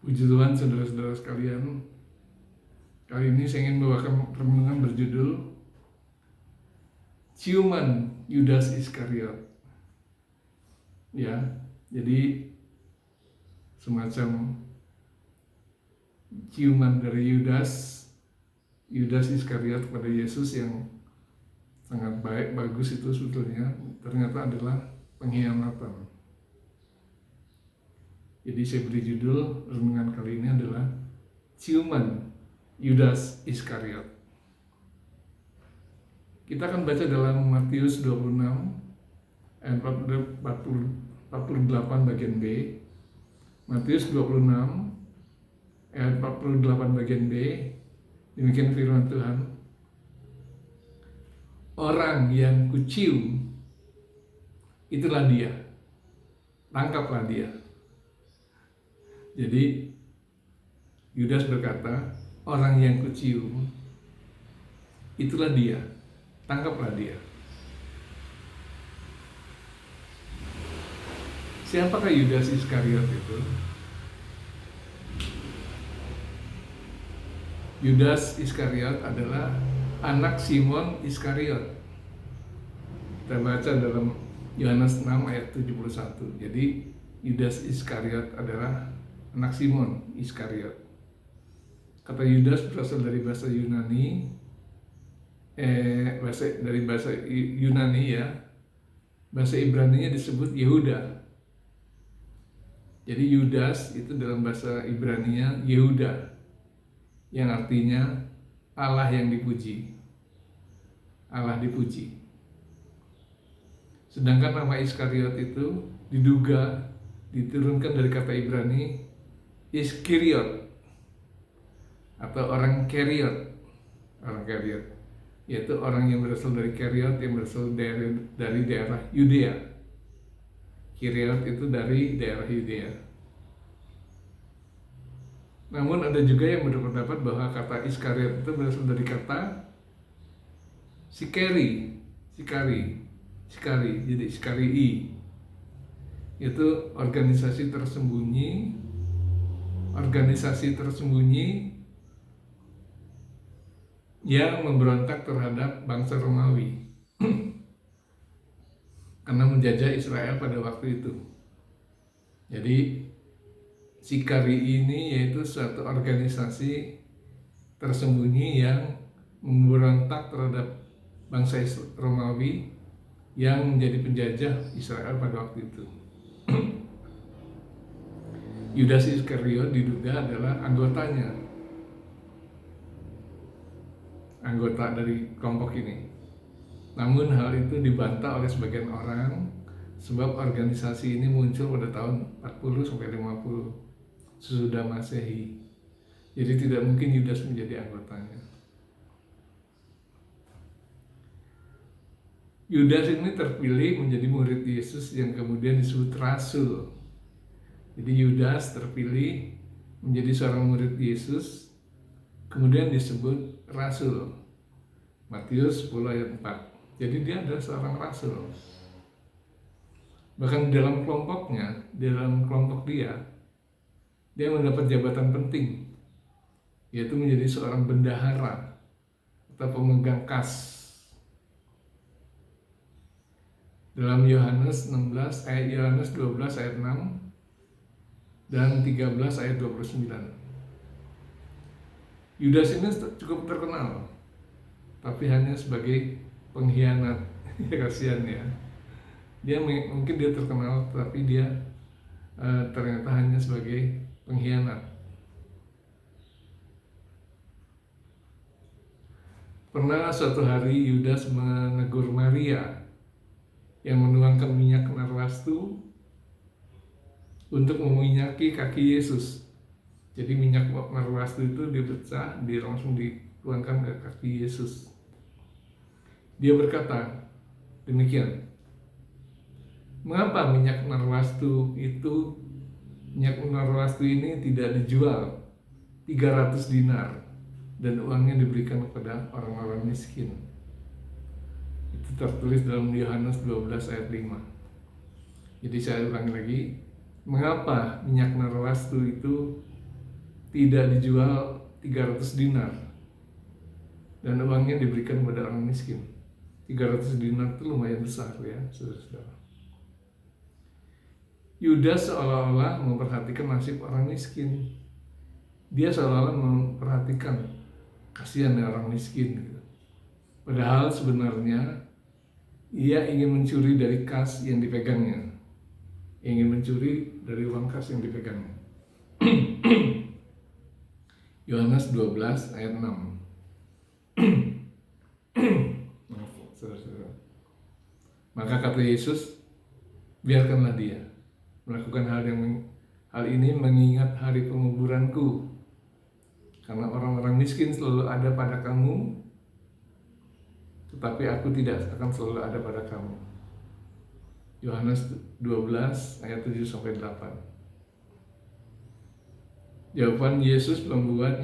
Puji Tuhan, saudara-saudara sekalian. Kali ini saya ingin membawakan renungan berjudul Ciuman Yudas Iskariot. Ya, jadi semacam ciuman dari Yudas Iskariot kepada Yesus yang sangat baik, bagus itu sebetulnya ternyata adalah pengkhianatan. Jadi saya beri judul renungan kali ini adalah Ciuman Yudas Iskariot. Kita akan baca dalam Matius 26 ayat 48 bagian B. Matius 26 ayat 48 bagian B. Demikian firman Tuhan. Orang yang kucium, itulah dia. Tangkaplah dia. Jadi Yudas berkata, orang yang kucium, itulah dia, tangkaplah dia. Siapakah Yudas Iskariot itu? Yudas Iskariot adalah anak Simon Iskariot. Kita baca dalam Yohanes 6 ayat 71. Jadi Yudas Iskariot adalah anak Simon Iskariot. Kata Yudas berasal dari bahasa Yunani, bahasa Yunani ya. Bahasa Ibraninya disebut Yehuda. Jadi Yudas itu dalam bahasa Ibraninya Yehuda, yang artinya Allah yang dipuji. Allah dipuji. Sedangkan nama Iskariot itu diduga diturunkan dari kata Ibrani Iskariot atau orang Keriot, yaitu orang yang berasal dari Keriot, yang berasal dari daerah Yudea. Keriot itu dari daerah Yudea. Namun ada juga yang berpendapat bahwa kata Iskariot itu berasal dari kata Sikari, jadi Iskarii. Itu organisasi tersembunyi yang memberontak terhadap bangsa Romawi karena menjajah Israel pada waktu itu. Jadi Sikari ini yaitu suatu organisasi tersembunyi yang memberontak terhadap bangsa Romawi yang menjadi penjajah Israel pada waktu itu. Yudas Iskariot diduga adalah anggota dari kelompok ini. Namun hal itu dibantah oleh sebagian orang sebab organisasi ini muncul pada tahun 40 sampai 50 sesudah Masehi. Jadi tidak mungkin Yudas menjadi anggotanya. Yudas ini terpilih menjadi murid Yesus yang kemudian disebut rasul. Jadi Yudas terpilih menjadi seorang murid Yesus, kemudian disebut rasul. Matius 10 ayat 4. Jadi dia adalah seorang rasul. Bahkan dalam kelompok dia mendapat jabatan penting, yaitu menjadi seorang bendahara atau pemegang kas. Dalam Yohanes 12 ayat 6 dan 13 ayat 29. Yudas ini cukup terkenal, tapi hanya sebagai pengkhianat. Kasihan ya. Mungkin dia terkenal, tapi dia ternyata hanya sebagai pengkhianat. Pernah suatu hari Yudas menegur Maria yang menuangkan minyak narwastu untuk meminyaki kaki Yesus. Jadi minyak narwastu itu dipecah, langsung dituangkan ke kaki Yesus. Dia berkata demikian, mengapa minyak narwastu ini tidak dijual 300 dinar dan uangnya diberikan kepada orang-orang miskin? Itu tertulis dalam Yohanes 12 ayat 5. Jadi saya ulangi lagi, mengapa minyak narwastu itu tidak dijual 300 dinar dan uangnya diberikan kepada orang miskin. 300 dinar itu lumayan besar ya, saudara-saudara. Yudas seolah-olah memperhatikan nasib orang miskin. Dia seolah-olah memperhatikan kasihan orang miskin gitu. Padahal sebenarnya ia ingin mencuri dari kas yang dipegangnya. Ingin mencuri dari uang kas yang dipegangnya. Yohanes 12 ayat 6. Maka kata Yesus, biarkanlah dia melakukan hal ini mengingat hari penguburanku. Karena orang-orang miskin selalu ada pada kamu, tetapi aku tidak akan selalu ada pada kamu. Yohanes 12 ayat 7-8. Jawaban Yesus membuat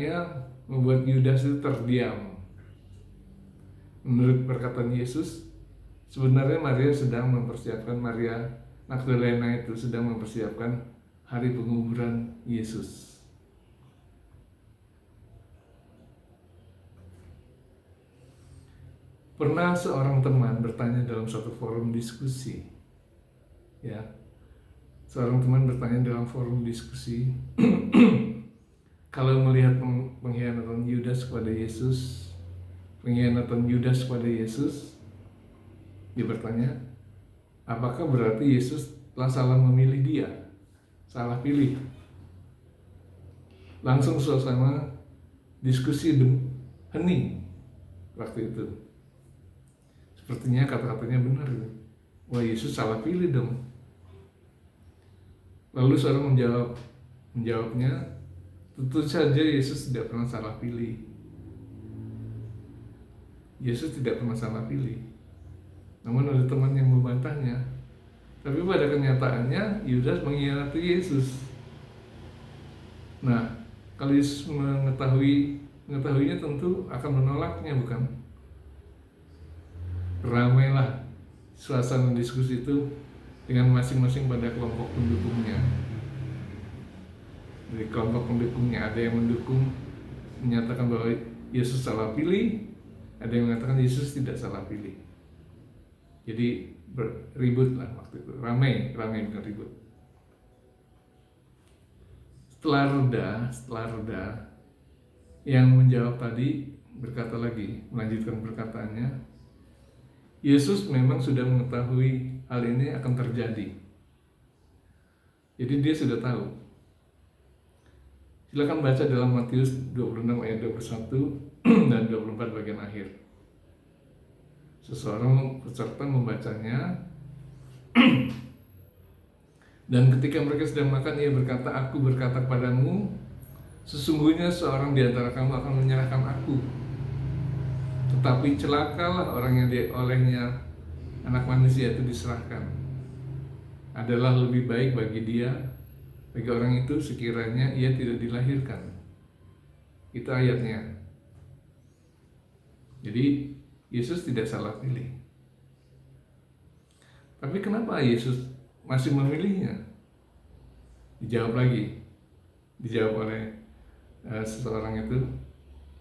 Yudas itu terdiam. Menurut perkataan Yesus, sebenarnya Maria Magdalena itu sedang mempersiapkan hari penguburan Yesus. Pernah seorang teman bertanya dalam suatu forum diskusi, ya, seorang teman bertanya dalam forum diskusi, kalau melihat pengkhianatan Yudas kepada Yesus, dia bertanya, apakah berarti Yesus telah salah memilih dia? Salah pilih? Langsung suasana diskusi hening waktu itu. Sepertinya kata-katanya benar. Wah, Yesus salah pilih dong. Lalu seorang menjawabnya, tentu saja Yesus tidak pernah salah pilih. Yesus tidak pernah salah pilih. Namun ada teman yang membantahnya. Tapi pada kenyataannya Yudas mengkhianati Yesus. Nah, kalau Yesus mengetahuinya tentu akan menolaknya, bukan? Ramailah suasana diskusi itu dengan masing-masing pada kelompok pendukungnya. Dari kelompok pendukungnya ada yang menyatakan bahwa Yesus salah pilih, ada yang mengatakan Yesus tidak salah pilih. Jadi ribut lah waktu itu, ramai bukan ribut. Setelah reda, yang menjawab tadi berkata lagi, melanjutkan perkataannya, Yesus memang sudah mengetahui hal ini akan terjadi. Jadi dia sudah tahu. Silakan baca dalam Matius 26 ayat 21 dan 24 bagian akhir. Seseorang peserta membacanya, dan ketika mereka sedang makan, ia berkata, aku berkata kepadamu, sesungguhnya seorang di antara kamu akan menyerahkan aku. Tetapi celakalah orang yang olehnya anak manusia itu diserahkan. Adalah lebih baik bagi orang itu sekiranya ia tidak dilahirkan. Itu ayatnya. Jadi Yesus tidak salah pilih. Tapi kenapa Yesus masih memilihnya? Dijawab oleh seseorang itu,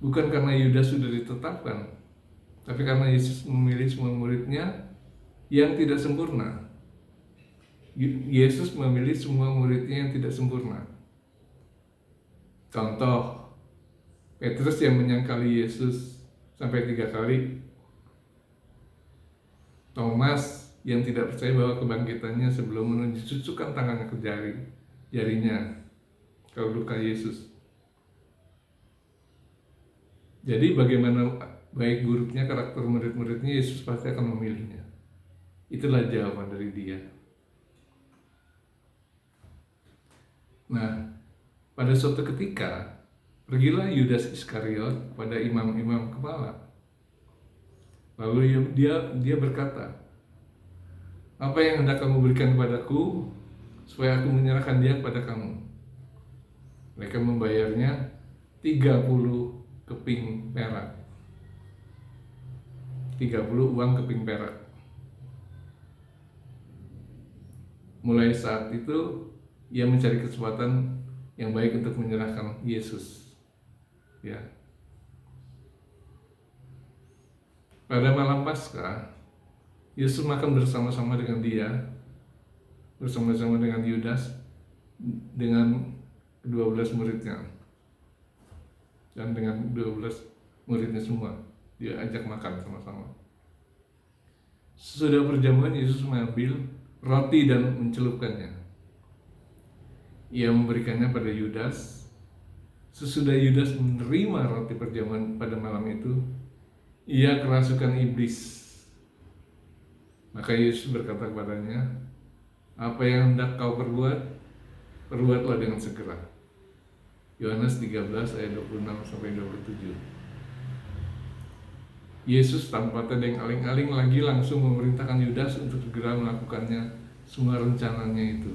bukan karena Yudas sudah ditetapkan, tapi karena Yesus memilih semua muridnya yang tidak sempurna. Yesus memilih semua muridnya yang tidak sempurna. Contoh, Petrus yang menyangkali Yesus sampai 3 kali. Thomas yang tidak percaya bahwa kebangkitannya sebelum mencucukkan tangannya ke jarinya ke luka Yesus. Jadi bagaimana baik buruknya karakter murid-muridnya, Yesus pasti akan memilihnya. Itulah jawaban dari dia. Nah, pada suatu ketika pergilah Yudas Iskariot pada imam-imam kepala. Lalu dia berkata, apa yang hendak kamu berikan kepadaku supaya aku menyerahkan dia kepada kamu? Mereka membayarnya 30 keping perak. 30 uang keping perak. Mulai saat itu ia mencari kesempatan yang baik untuk menyerahkan Yesus. Ya. Pada malam Paskah, Yesus makan bersama-sama dengan dia, bersama-sama dengan Yudas, dengan 12 muridnya, dan dengan 12 muridnya semua. Dia ajak makan sama-sama. Sesudah perjamuan, Yesus mengambil roti dan mencelupkannya. Ia memberikannya pada Yudas. Sesudah Yudas menerima roti perjamuan pada malam itu, ia kerasukan iblis. Maka Yesus berkata kepadanya, "Apa yang hendak kau perbuat, perbuatlah dengan segera." Yohanes 13 ayat 26-27. Yesus tanpa tedeng aling-aling lagi langsung memerintahkan Yudas untuk segera melakukannya semua rencananya itu.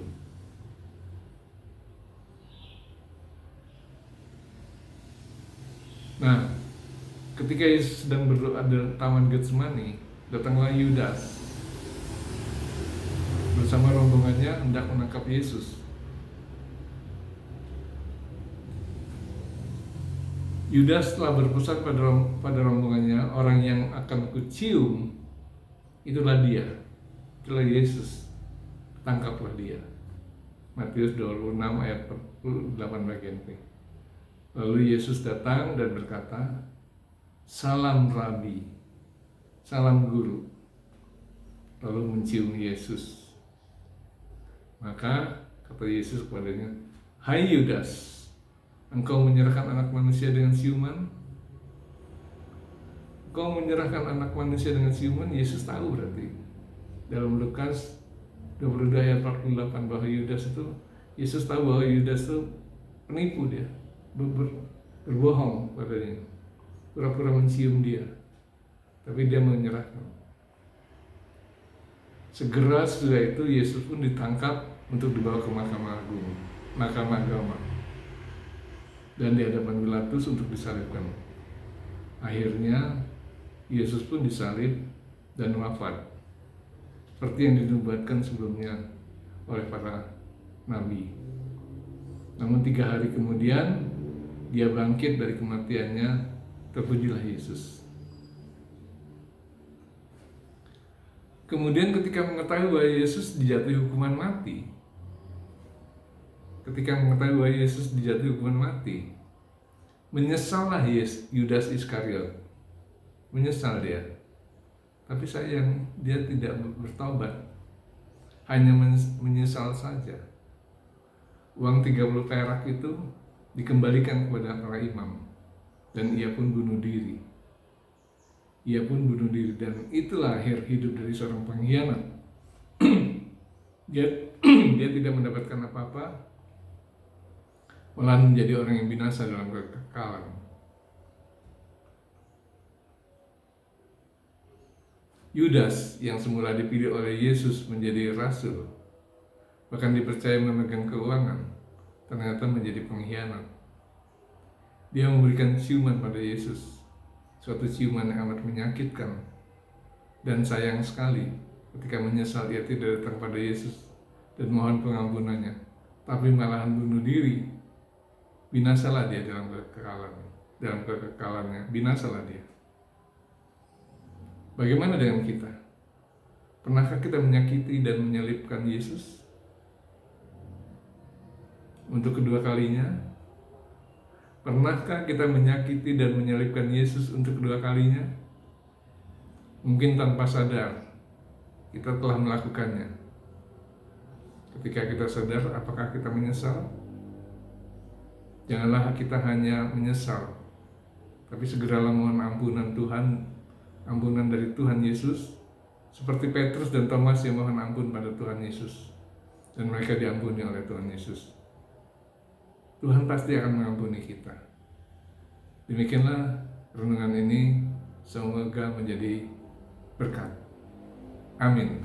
Nah, ketika Yesus sedang berdoa di Taman Getsemani, datanglah Yudas bersama rombongannya hendak menangkap Yesus. Yudas telah berpesan pada rombongannya, "Orang yang akan kucium, itulah dia, itulah Yesus, tangkaplah dia." Matius 26 ayat 48 bagian B. Lalu Yesus datang dan berkata, "Salam Rabi, salam Guru." Lalu mencium Yesus. Maka kata Yesus kepadanya, "Hai Yudas, engkau menyerahkan anak manusia dengan ciuman?" Engkau menyerahkan anak manusia dengan ciuman. Yesus tahu berarti. Dalam Lukas 22 ayat 48 bahwa Yudas itu, Yesus tahu bahwa Yudas itu penipu dia. Berbohong padanya, pura-pura mencium dia, tapi dia menyerahkan. Segera setelah itu Yesus pun ditangkap untuk dibawa ke Mahkamah Agung, Mahkamah Agama, dan di hadapan Pilatus untuk disalibkan. Akhirnya Yesus pun disalib dan wafat, seperti yang dinubuatkan sebelumnya oleh para nabi. Namun 3 hari kemudian dia bangkit dari kematiannya. Terpujilah Yesus. Kemudian ketika mengetahui bahwa Yesus dijatuhi hukuman mati, menyesallah Yudas Iskariot. Menyesal dia. Tapi sayang, dia tidak bertobat. Hanya menyesal saja. Uang 30 perak itu dikembalikan kepada para imam, dan ia pun bunuh diri. Dan itulah akhir hidup dari seorang pengkhianat. Dia tidak mendapatkan apa-apa, malah menjadi orang yang binasa dalam kekekalan. Yudas yang semula dipilih oleh Yesus menjadi rasul, bahkan dipercaya memegang keuangan, ternyata menjadi pengkhianat. Dia memberikan ciuman pada Yesus, suatu ciuman yang amat menyakitkan. Dan sayang sekali, ketika menyesal ia tidak datang pada Yesus dan mohon pengampunannya, tapi malahan bunuh diri. Binasalah dia dalam kekekalannya, binasalah dia. Bagaimana dengan kita? Pernahkah kita menyakiti dan menyalibkan Yesus untuk kedua kalinya? Pernahkah kita menyakiti dan menyalibkan Yesus untuk kedua kalinya? Mungkin tanpa sadar kita telah melakukannya. Ketika kita sadar, apakah kita menyesal? Janganlah kita hanya menyesal, tapi segeralah mohon ampunan Tuhan, ampunan dari Tuhan Yesus, seperti Petrus dan Thomas yang mohon ampun pada Tuhan Yesus, dan mereka diampuni oleh Tuhan Yesus. Tuhan pasti akan mengampuni kita. Demikianlah renungan ini, semoga menjadi berkat. Amin.